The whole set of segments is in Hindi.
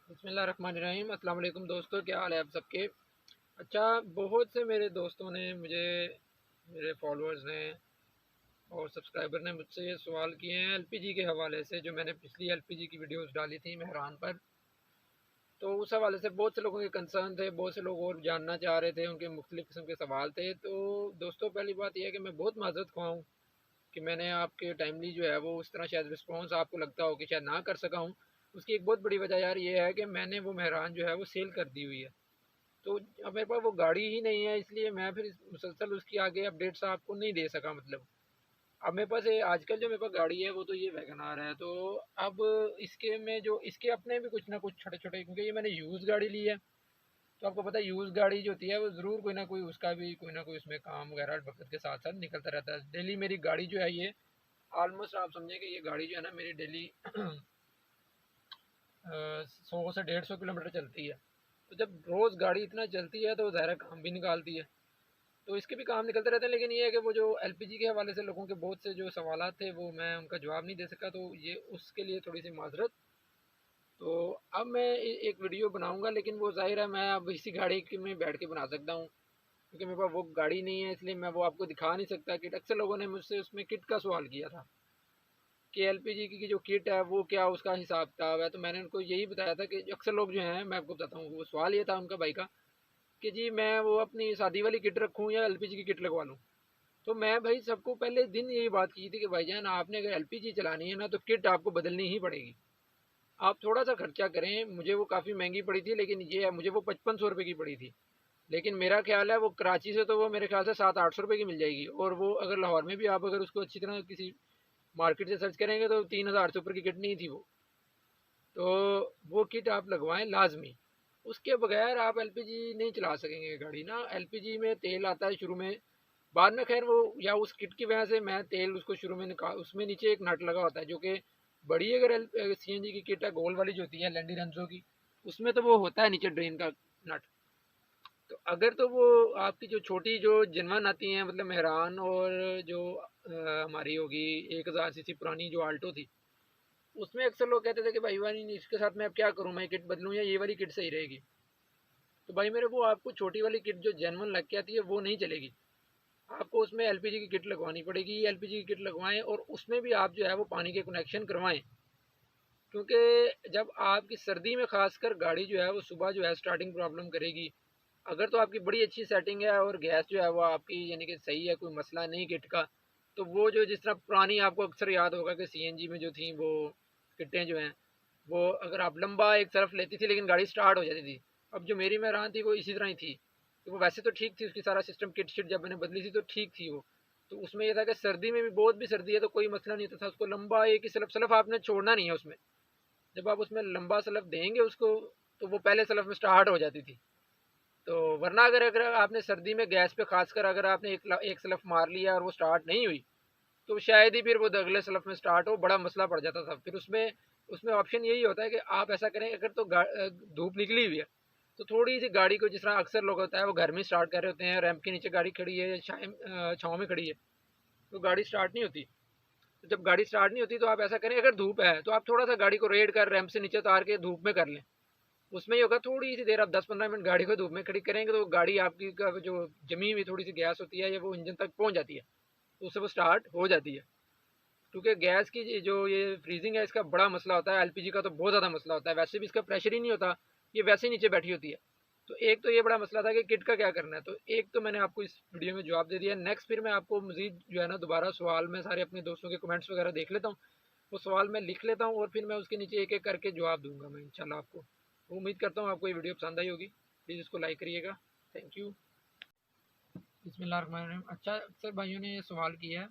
बिस्मिल्लाहिर्रहमानिर्रहीम। अस्सलाम वालेकुम दोस्तों, क्या हाल है आप सबके। अच्छा, बहुत से मेरे दोस्तों ने मुझे, मेरे फॉलोअर्स ने और सब्सक्राइबर ने मुझसे ये सवाल किए हैं एलपीजी के हवाले से। जो मैंने पिछली एलपीजी की वीडियोस डाली थी मेहरान पर, तो उस हवाले से बहुत से लोगों के कंसर्न थे, बहुत से लोग और जानना चाह रहे थे, उनके मुख्तलिफ़ किस्म के सवाल थे। तो दोस्तों, पहली बात यह है कि मैं बहुत माजरत ख्वाह हूँ कि मैंने आपके टाइमली जो है वो उस तरह शायद रिस्पॉन्स आपको लगता हो कि शायद ना कर सका हूँ। उसकी एक बहुत बड़ी वजह यार ये है कि मैंने वो मेहरान जो है वो सेल कर दी हुई है। तो अब मेरे पास वो गाड़ी ही नहीं है, इसलिए मैं फिर मुसलसल उसकी आगे अपडेट्स आपको नहीं दे सका। मतलब अब मेरे पास आजकल जो मेरे पास गाड़ी है वो तो ये वैगन आर है। तो अब इसके में जो इसके अपने भी कुछ ना कुछ छोटे छोटे, क्योंकि ये मैंने यूज़ गाड़ी ली है, तो आपको पता है यूज़ गाड़ी जो होती है वो ज़रूर कोई ना कोई उसका भी कोई ना कोई उसमें काम वगैरह वक्त के साथ साथ निकलता रहता है। डेली मेरी गाड़ी जो है ये ऑलमोस्ट आप समझें कि ये गाड़ी जो है ना मेरी डेली 100 से 150 किलोमीटर चलती है। तो जब रोज़ गाड़ी इतना चलती है तो ज़ाहिर है काम भी निकालती है, तो इसके भी काम निकलते रहते हैं। लेकिन ये है कि वो जो एलपीजी के हवाले से लोगों के बहुत से जो सवाल थे वो मैं उनका जवाब नहीं दे सका, तो ये उसके लिए थोड़ी सी माजरत। तो अब मैं एक वीडियो बनाऊंगा, लेकिन वो जाहिर है मैं अब इसी गाड़ी में बैठ के बना सकता हूँ, क्योंकि मेरे पास वो गाड़ी नहीं है, इसलिए मैं वो आपको दिखा नहीं सकता किट। अक्सर लोगों ने मुझसे उसमें किट का सवाल किया था कि एलपीजी की जो किट है वो क्या उसका हिसाब किताब है। तो मैंने उनको यही बताया था कि अक्सर लोग जो हैं, मैं आपको बताता हूँ, वो सवाल ये था उनका भाई का कि जी मैं वो अपनी शादी वाली किट रखूँ या एलपीजी की किट लगवा लूँ। तो मैं भाई सबको पहले दिन यही बात की थी कि भाईजान आपने अगर एलपीजी चलानी है ना तो किट आपको बदलनी ही पड़ेगी। आप थोड़ा सा खर्चा करें, मुझे वो काफ़ी महंगी पड़ी थी, लेकिन ये मुझे वो 5500 रुपये की पड़ी थी। लेकिन मेरा ख्याल है वो कराची से तो वो मेरे ख्याल से 700-800 रुपये की मिल जाएगी, और वो अगर लाहौर में भी आप अगर उसको अच्छी तरह किसी मार्केट से सर्च करेंगे तो 3000 से ऊपर की किट नहीं थी वो। तो वो किट आप लगवाएं लाजमी, उसके बगैर आप एलपीजी नहीं चला सकेंगे गाड़ी ना। एलपीजी में तेल आता है शुरू में, बाद में खैर वो या उस किट की वजह से मैं तेल उसको शुरू में निकाल, उसमें नीचे एक नट लगा होता है जो कि बड़ी अगर सीएनजी की किट है गोल वाली जो होती है लैंडी रेंजो की, उसमें तो वो होता है नीचे ड्रेन का नट। तो अगर तो वो आपकी जो छोटी जो जनवन आती हैं, मतलब मेहरान, और जो हमारी होगी 1000 सीसी पुरानी जो आल्टो थी, उसमें अक्सर लोग कहते थे कि भाई वाली इसके साथ मैं अब क्या करूँ, मैं किट बदलूँ या ये वाली किट सही रहेगी। तो भाई मेरे वो आपको छोटी वाली किट जो जेनवन लग के आती है वो नहीं चलेगी, आपको उसमें एलपीजी की किट लगवानी पड़ेगी। एलपीजी की किट लगवाएं और उसमें भी आप जो है वो पानी के कनेक्शन करवाएं, क्योंकि जब आपकी सर्दी में खासकर गाड़ी जो है वो सुबह जो है स्टार्टिंग प्रॉब्लम करेगी। अगर तो आपकी बड़ी अच्छी सेटिंग है और गैस जो है वो आपकी यानी कि सही है, कोई मसला नहीं किट का, तो वो जो जिस तरह पुरानी आपको अक्सर याद होगा कि सीएनजी में जो थी वो किटें जो हैं, वो अगर आप लंबा एक तरफ लेती थी लेकिन गाड़ी स्टार्ट हो जाती थी। अब जो मेरी मेहरान थी वो इसी तरह ही थी, तो वो वैसे तो ठीक थी, उसकी सारा सिस्टम किट शिट जब मैंने बदली थी तो ठीक थी वो। तो उसमें यह था कि सर्दी में भी, बहुत भी सर्दी है तो कोई मसला नहीं होता था, उसको लंबा एक ही सलफ सलफ आपने छोड़ना नहीं है उसमें। जब आप उसमें लंबा सलफ देंगे उसको, तो वो पहले सलफ में स्टार्ट हो जाती थी। तो वरना अगर अगर आपने सर्दी में गैस पे खासकर अगर आपने एक सलफ मार लिया और वो स्टार्ट नहीं हुई, तो शायद ही फिर वो अगले सलफ में स्टार्ट हो, बड़ा मसला पड़ जाता था फिर उसमें। उसमें ऑप्शन यही होता है कि आप ऐसा करें, अगर तो धूप निकली हुई है तो थोड़ी सी गाड़ी को, जिस तरह अक्सर लोग होता है वो घर में स्टार्ट कर रहे होते हैं, रैंप के नीचे गाड़ी खड़ी है या छाँव में खड़ी है, तो गाड़ी स्टार्ट नहीं होती। तो जब गाड़ी स्टार्ट नहीं होती तो आप ऐसा करें, अगर धूप है तो आप थोड़ा सा गाड़ी को रेड कर रैंप से नीचे उतार के धूप में कर लें। उसमें ही होगा थोड़ी सी देर, आप 10-15 मिनट गाड़ी को धूप में खड़ी करेंगे तो गाड़ी आपकी का जो जमी हुई थोड़ी सी गैस होती है ये वो इंजन तक पहुंच जाती है, तो उससे वो स्टार्ट हो जाती है। क्योंकि गैस की जो ये फ्रीजिंग है इसका बड़ा मसला होता है, एलपीजी का तो बहुत ज़्यादा मसला होता है, वैसे भी इसका प्रेशर ही नहीं होता, ये वैसे ही नीचे बैठी होती है। तो एक तो ये बड़ा मसला था कि किट का क्या करना है, तो एक तो मैंने आपको इस वीडियो में जवाब दे दिया। नेक्स्ट फिर मैं आपको मजीद जो है ना दोबारा सवाल में सारे अपने दोस्तों के कमेंट्स वगैरह देख लेता हूँ, वो सवाल मैं लिख लेता हूँ और फिर मैं उसके नीचे एक एक करके जवाब दूंगा मैं इंशाल्लाह आपको। उम्मीद करता हूँ आपको ये वीडियो पसंद आई होगी, प्लीज़ इसको लाइक करिएगा। Thank you. बिस्मिल्लाहिर्रहमानिर्रहीम। अच्छा, अक्सर भाइयों ने ये सवाल किया है,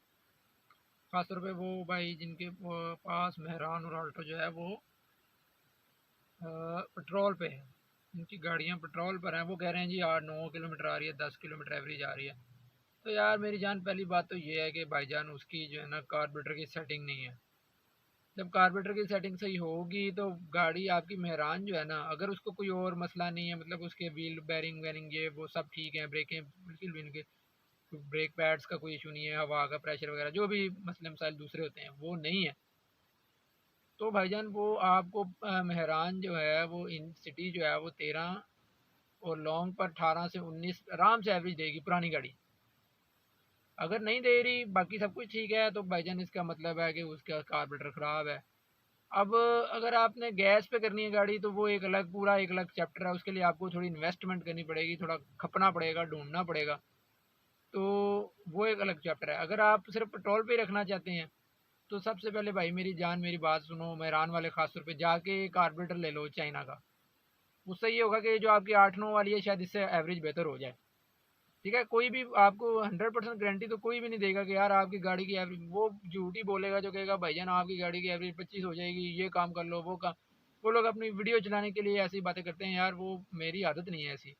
ख़ासतौर पे वो भाई जिनके पास मेहरान और आल्टो जो है वो पेट्रोल पे है, उनकी गाड़ियाँ पेट्रोल पर हैं, वो कह रहे हैं जी 8-9 किलोमीटर आ रही है, 10 किलोमीटर एवरेज आ रही है। तो यार मेरी जान, पहली बात तो ये है कि भाईजान उसकी जो है ना कार्बोरेटर की सेटिंग नहीं है। जब कार्बोरेटर की सेटिंग सही होगी तो गाड़ी आपकी मेहरान जो है ना, अगर उसको कोई और मसला नहीं है, मतलब उसके व्हील बैरिंग वैरिंग ये वो सब ठीक है, ब्रेकें बिल्कुल भी इनके, ब्रेक पैड्स का कोई इशू नहीं है, हवा का प्रेशर वगैरह जो भी मसले मसाइल दूसरे होते हैं वो नहीं है, तो भाईजान वो आपको मेहरान जो है वो इन सिटी जो है वो 13 और लॉन्ग पर 18 से 19 आराम से एवरेज देगी पुरानी गाड़ी। अगर नहीं दे रही बाकी सब कुछ ठीक है तो भाईजान इसका मतलब है कि उसका कार्बोरेटर ख़राब है। अब अगर आपने गैस पे करनी है गाड़ी तो वो एक अलग पूरा एक अलग चैप्टर है, उसके लिए आपको थोड़ी इन्वेस्टमेंट करनी पड़ेगी, थोड़ा खपना पड़ेगा, ढूंढना पड़ेगा। तो वो एक अलग चैप्टर है। अगर आप सिर्फ पेट्रोल पे ही रखना चाहते हैं तो सबसे पहले भाई मेरी जान मेरी बात सुनो, मेहरान वाले खासतौर पे जाके कार्बोरेटर ले लो चाइना का। उससे ये होगा कि जो आपकी 8-9 वाली है शायद इससे एवरेज बेहतर हो जाए। ठीक है, कोई भी आपको 100% गारंटी तो कोई भी नहीं देगा कि यार आपकी गाड़ी की एवरेज, वो झूठ ही बोलेगा जो कहेगा भाईजान आपकी गाड़ी की एवरेज 25 हो जाएगी, ये काम कर लो वो काम। वो लोग अपनी वीडियो चलाने के लिए ऐसी बातें करते हैं यार, वो मेरी आदत नहीं है ऐसी।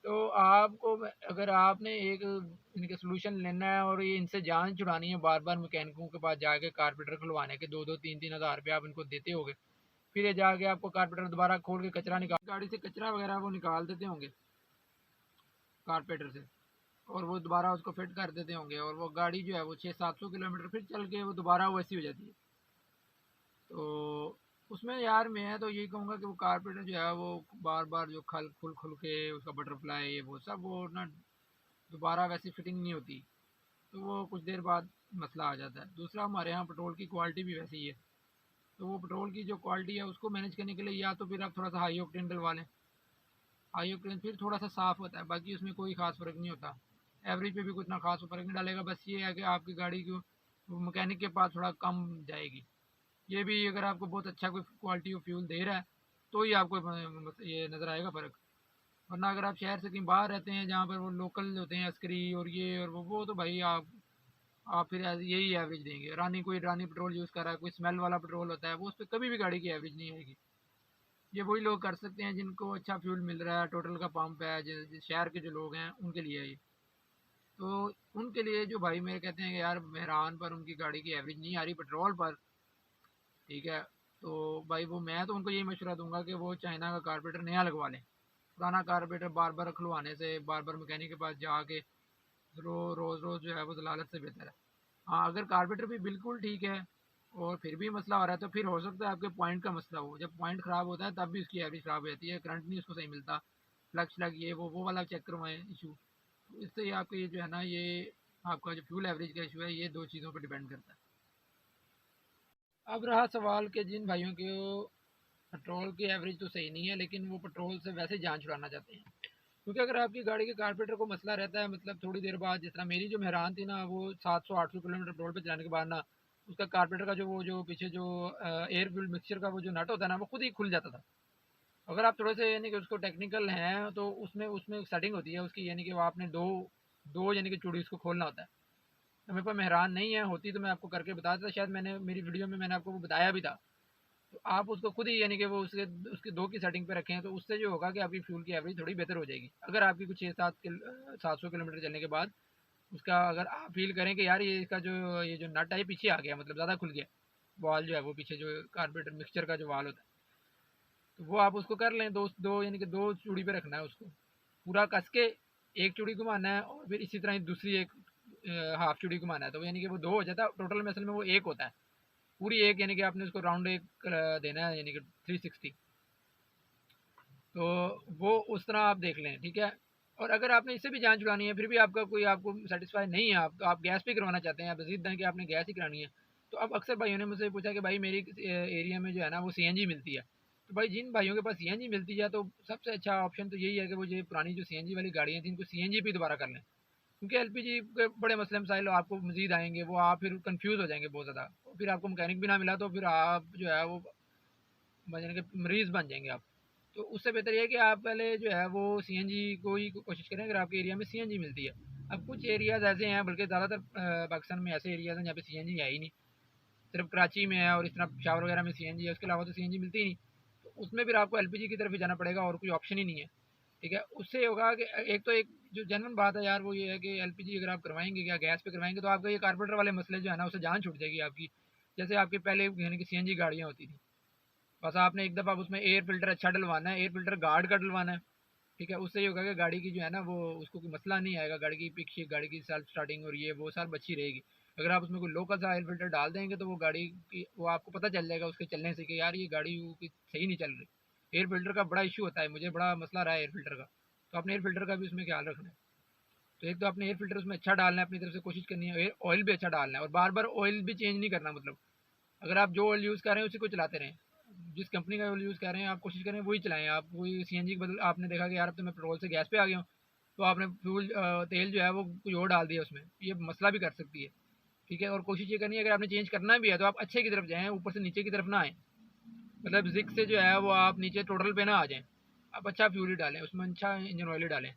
तो आपको अगर आपने एक इनके सोल्यूशन लेना है और ये इनसे जान छुड़ानी है बार बार मैकेनिकों के पास जाके कारपेटर खुलवाने के 2-2 3-3 हज़ार रुपये आप इनको देते होगे, फिर ये जाके आपको कारपेटर दोबारा खोल के कचरा निकाल गाड़ी से कचरा वगैरह वो निकाल देते होंगे कारपेटर से, और वो दोबारा उसको फिट कर देते होंगे, और वो गाड़ी जो है वो 600-700 किलोमीटर फिर चल के वो दोबारा वैसी हो जाती है। तो उसमें यार मैं तो यही कहूँगा कि वो कारपेटर जो है वो बार बार जो खल खुल खुल के उसका बटरफ्लाई ये वो सब वो ना दोबारा वैसी फिटिंग नहीं होती। तो वो कुछ देर बाद मसला आ जाता है। दूसरा हमारे यहाँ पेट्रोल की क्वालिटी भी वैसी ही है। तो वो पेट्रोल की जो क्वालिटी है उसको मैनेज करने के लिए या तो फिर आप थोड़ा सा हाई ऑक्टेन डलवा लें। हाई ऑक्टेन फिर थोड़ा सा साफ़ होता है, बाकी उसमें कोई ख़ास फ़र्क नहीं होता। एवरेज पे भी कुछ ना खास फ़र्क नहीं डालेगा, बस ये है कि आपकी गाड़ी को मैकेनिक के पास थोड़ा कम जाएगी। ये भी अगर आपको बहुत अच्छा कोई क्वालिटी ऑफ फ्यूल दे रहा है तो ही आपको ये नज़र आएगा फ़र्क। वरना अगर आप शहर से कहीं बाहर रहते हैं जहाँ पर वो लोकल होते हैं अस्करी और ये और वो तो भाई आप फिर यही एवरेज देंगे। कोई रानी पेट्रोल यूज़ कर रहा है, कोई स्मेल वाला पेट्रोल होता है, वो उस पर कभी भी गाड़ी की एवरेज नहीं आएगी। ये वही लोग कर सकते हैं जिनको अच्छा फ्यूल मिल रहा है, टोटल का पंप है, शहर के जो लोग हैं उनके लिए है ये। तो उनके लिए जो भाई मेरे कहते हैं कि यार मेहरान पर उनकी गाड़ी की एवरेज नहीं आ रही पेट्रोल पर, ठीक है, तो भाई वो मैं तो उनको यही मशवरा दूंगा कि वो चाइना का कारपेटर नया लगवा लें। पुराना कारपेटर बार बार खुलवाने से, बार बार मैकेनिक के पास जाके रोज़ रोज़ जो है वो दलालत से बेहतर है। हाँ, अगर कारपेटर भी बिल्कुल ठीक है और फिर भी मसला हो रहा है तो फिर हो सकता है आपके पॉइंट का मसला हो। जब पॉइंट ख़राब होता है तब भी उसकी एवरेज ख़राब हो जाती है, करंट नहीं उसको सही मिलता, फ्लक्स लग ये वो वाला चेक करवाएं इशू। तो इससे ये आपका ये जो है ना ये आपका जो फ्यूल एवरेज का इशू है ये दो चीज़ों पर डिपेंड करता है। अब रहा सवाल कि जिन भाइयों को पेट्रोल की एवरेज तो सही नहीं है लेकिन वो पेट्रोल से वैसे जान छुड़ाना चाहते हैं, क्योंकि अगर आपकी गाड़ी के कारपेटर को मसला रहता है, मतलब थोड़ी देर बाद, जिस तरह मेरी जो मेहरान थी ना वो 700-800 किलोमीटर पेट्रोल पे चलाने के बाद ना उसका कारपेटर का जो वो जो पीछे जो एयर फ्यूल मिक्सचर का वो जो नट होता है ना वो खुद ही खुल जाता था। अगर आप थोड़े से यानी कि उसको टेक्निकल हैं तो उसमें उसमें सेटिंग होती है उसकी, यानी कि वो आपने दो दो यानी कि चूड़ी उसको खोलना होता है। तो मेरे पास मेहरान नहीं है, होती तो मैं आपको करके बताता था, शायद मैंने मेरी वीडियो में मैंने आपको वो बताया भी था। तो आप उसको खुद ही यानी कि वो उसके उसके दो की सेटिंग पे रखें तो उससे जो होगा कि आपकी फ्यूल की एवरेज थोड़ी बेहतर हो जाएगी। अगर आपकी कुछ 700 किलोमीटर चलने के बाद उसका अगर आप फील करें कि यार ये इसका जो ये जो नट है ये पीछे आ गया, मतलब ज़्यादा खुल गया, वाल जो है वो पीछे जो कार्बोरेटर मिक्सचर का जो वाल होता है, तो वो आप उसको कर लें। दो दो यानी कि दो चूड़ी पे रखना है उसको, पूरा कस के एक चूड़ी घुमाना है और फिर इसी तरह ही दूसरी एक हाफ चूड़ी घुमाना है, तो यानी कि वो दो हो जाता है टोटल में, असल में वो एक होता है पूरी एक, यानी कि आपने उसको राउंड एक देना है यानी कि 360। तो वो उस तरह आप देख लें, ठीक है। और अगर आपने इससे भी जान छुड़ानी है फिर भी आपका कोई आपको सेटिस्फाई नहीं है, आप तो आप गैस पे करवाना चाहते हैं, आप जिद हैं कि आपने गैस ही करानी है, तो अब अक्सर भाइयों ने मुझसे पूछा कि भाई मेरी एरिया में जो है ना वो सीएनजी मिलती है। तो भाई जिन भाइयों के पास सीएनजी मिलती है तो सबसे अच्छा ऑप्शन तो यही है कि वो ये पुरानी जो सीएनजी वाली गाड़ियाँ थी इनको सीएनजी पे दोबारा कर लें, क्योंकि एलपीजी के बड़े मसले मसाइल आपको मजीद आएंगे, वो आप फिर कंफ्यूज हो जाएंगे बहुत ज़्यादा, फिर आपको मैकेनिक भी ना मिला तो फिर आप जो है वो यानी कि मरीज़ बन जाएंगे आप। तो उससे बेहतर ये है कि आप पहले जो है वो सीएनजी को ही कोशिश करें अगर आपके एरिया में सीएनजी मिलती है। अब कुछ एरियाज़ ऐसे हैं, बल्कि ज़्यादातर पाकिस्तान में ऐसे एरियाज़ हैं जहाँ पे सीएनजी है ही नहीं, सिर्फ कराची में है और इस तरह पेशावर वगैरह में सीएनजी है, उसके अलावा तो सीएनजी मिलती ही नहीं। तो उसमें फिर आपको एलपीजी की तरफ ही जाना पड़ेगा और कोई ऑप्शन ही नहीं है, ठीक है। उससे ये होगा कि एक जो जेन्युइन बात है यार वो ये है कि एलपीजी अगर आप करवाएंगे या गैस पे करवाएंगे तो आपका ये कार्बोरेटर वाले मसले जो है ना उससे जान छूट जाएगी आपकी। जैसे आपके पहले यानी कि सीएनजी गाड़ियाँ होती थी, बस आपने एक दफ़ा उसमें एयर फ़िल्टर अच्छा डलवाना है, एयर फ़िल्टर गार्ड का डलवाना है, ठीक है। उससे ये होगा कि गाड़ी की जो है ना वो उसको कोई मसला नहीं आएगा, गाड़ी की पिक शिक, गाड़ी की सेल्फ स्टार्टिंग और ये वो सब अच्छी रहेगी। अगर आप उसमें कोई लोकल सा एयर फ़िल्टर डाल देंगे तो वो गाड़ी की वो आपको पता चल जाएगा उसके चलने से कि यार ये गाड़ी की सही नहीं चल रही। एयर फ़िल्टर का बड़ा इश्यू होता है, मुझे बड़ा मसला रहा है एयर फ़िल्टर का। तो आपने एयर फ़िल्टर का भी उसमें ख्याल रखना है। तो एक तो आपने एयर फ़िल्टर उसमें अच्छा डालना है, अपनी तरफ से कोशिश करनी है, एयर ऑयल भी अच्छा डालना है और बार-बार ऑयल भी चेंज नहीं करना। मतलब अगर आप जो ऑयल यूज़ कर रहे हैं उसी को चलाते रहें। जिस कंपनी का ऑयल यूज़ कर रहे हैं आप कोशिश करें वही चलाएँ। आप वही सीएनजी के बदले आपने देखा कि यार अब तो मैं पेट्रोल से गैस पे आ गया हूँ, तो आपने फ्यूल तेल जो है वो कोई और डाल दिया उसमें, ये मसला भी कर सकती है। ठीक है? और कोशिश ये करनी है अगर आपने चेंज करना भी है तो आप अच्छे की तरफ जाएँ, ऊपर से नीचे की तरफ ना आएँ। मतलब ज़िग से जो है वो आप नीचे टोटल पे ना आ जाएँ। आप अच्छा फ्यूल ही डालें, उसमें अच्छा इंजन ऑयल ही डालें।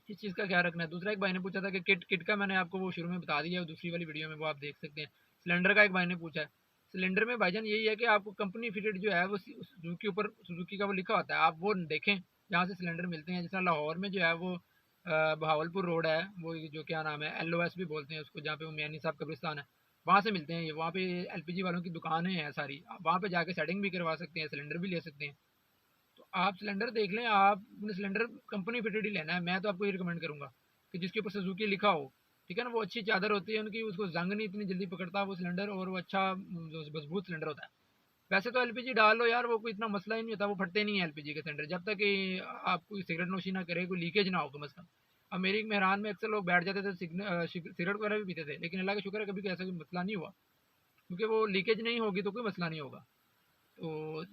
इस चीज़ का ख्याल रखना है। दूसरा एक भाई ने पूछा था कि किट किट का मैंने आपको वो शुरू में बता दिया है, दूसरी वाली वीडियो में वो आप देख सकते हैं। सिलेंडर का एक भाई ने पूछा है। सिलेंडर में भाईजान यही है कि आपको कंपनी फिटेड जो है वो सुजुकी ऊपर सुजुकी का वो लिखा होता है, आप वो देखें जहाँ से सिलेंडर मिलते हैं। जैसा लाहौर में जो है वो बहावलपुर रोड है, वो जो क्या नाम है LOS भी बोलते हैं उसको, जहाँ पे वो मियानी साहब कब्रिस्तान है, वहाँ से मिलते हैं ये। वहाँ पे LPG वालों की दुकानें हैं सारी, आप वहाँ पे जाके सेटिंग भी करवा सकते हैं, सिलेंडर भी ले सकते हैं। तो आप सिलेंडर देख लें, आप अपने सिलेंडर कंपनी फिटेड ही लेना है। मैं तो आपको ये रिकमेंड करूँगा कि जिसके ऊपर सुजुकी लिखा हो, ठीक है ना, वो अच्छी चादर होती है उनकी, उसको जंग नहीं इतनी जल्दी पकड़ता वो सिलेंडर, और वो अच्छा मजबूत सिलेंडर होता है। वैसे तो एलपीजी डाल लो यार, वो कोई इतना मसला ही नहीं होता, वो फटते नहीं है एलपीजी के सिलेंडर, जब तक कि आप कोई सिगरेट नोशी ना करे, कोई लीकेज ना हो कम अज़ कम। अब मेरी मेहरान में अक्सर लोग बैठ जाते थे, सिगरेट वगैरह भी पीते थे, लेकिन अल्लाह का शुक्र है कभी ऐसा कोई मसला नहीं हुआ, क्योंकि वो लीकेज नहीं होगी तो कोई मसला नहीं होगा। तो